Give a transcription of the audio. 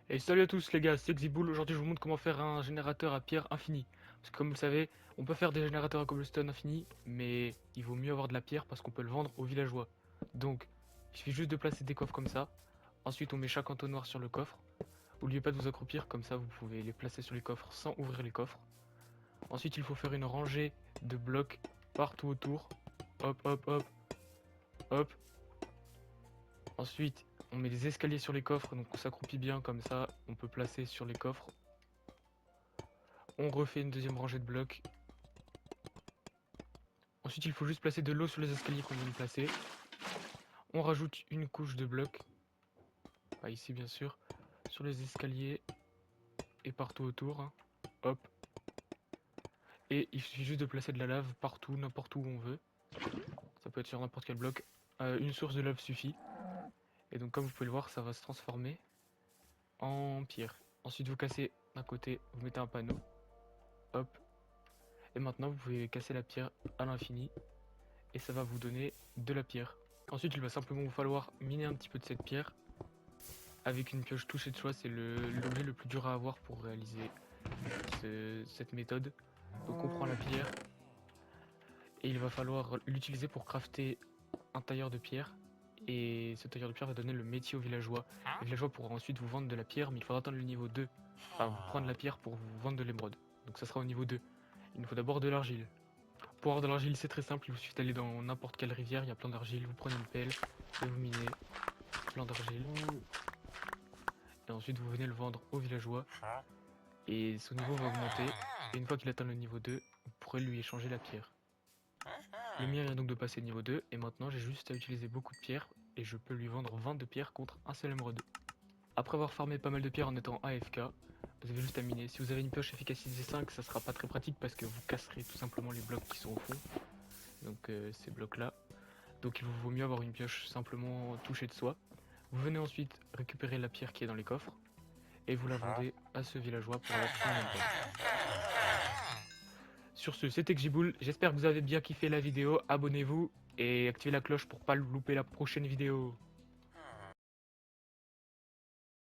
Et salut à tous les gars, c'est Xiboul. Aujourd'hui je vous montre comment faire un générateur à pierre infini. Parce que comme vous le savez, on peut faire des générateurs à cobblestone infini, mais il vaut mieux avoir de la pierre parce qu'on peut le vendre aux villageois. Donc, il suffit juste de placer des coffres comme ça. Ensuite on met chaque entonnoir sur le coffre. N'oubliez pas de vous accroupir, comme ça vous pouvez les placer sur les coffres sans ouvrir les coffres. Ensuite il faut faire une rangée de blocs partout autour. Hop, hop, hop, hop. Ensuite on met des escaliers sur les coffres, donc on s'accroupit bien comme ça, on peut placer sur les coffres. On refait une deuxième rangée de blocs. Ensuite, il faut juste placer de l'eau sur les escaliers qu'on vient de placer. On rajoute une couche de blocs. Pas ici, bien sûr. Sur les escaliers et partout autour. Hein. Hop. Et il suffit juste de placer de la lave partout, n'importe où on veut. Ça peut être sur n'importe quel bloc. Une source de lave suffit. Et donc, comme vous pouvez le voir, ça va se transformer en pierre. Ensuite, vous cassez d'un côté, vous mettez un panneau. Hop. Et maintenant, vous pouvez casser la pierre à l'infini. Et ça va vous donner de la pierre. Ensuite, il va simplement vous falloir miner un petit peu de cette pierre avec une pioche touchée de choix. C'est l'objet le plus dur à avoir pour réaliser cette méthode. Donc on prend la pierre et il va falloir l'utiliser pour crafter un tailleur de pierre. Et ce tailleur de pierre va donner le métier aux villageois. Les villageois pourront ensuite vous vendre de la pierre, mais il faudra attendre le niveau 2. Enfin, vous prendre la pierre pour vous vendre de l'émeraude. Donc ça sera au niveau 2. Il nous faut d'abord de l'argile. Pour avoir de l'argile, c'est très simple, il vous suffit d'aller dans n'importe quelle rivière, il y a plein d'argile, vous prenez une pelle et vous minez plein d'argile. Et ensuite vous venez le vendre aux villageois. Et son niveau va augmenter. Et une fois qu'il atteint le niveau 2, vous pourrez lui échanger la pierre. Le mien vient donc de passer niveau 2, et maintenant j'ai juste à utiliser beaucoup de pierres, et je peux lui vendre 20 de pierres contre un seul émeraude. Après avoir farmé pas mal de pierres en étant AFK, vous avez juste à miner. Si vous avez une pioche efficacité 5, ça sera pas très pratique parce que vous casserez tout simplement les blocs qui sont au fond. Donc ces blocs là. Donc il vous vaut mieux avoir une pioche simplement touchée de soie. Vous venez ensuite récupérer la pierre qui est dans les coffres, et vous la vendez à ce villageois pour avoir son émeraude. Sur ce, c'était Gjiboul, j'espère que vous avez bien kiffé la vidéo, abonnez-vous et activez la cloche pour pas louper la prochaine vidéo.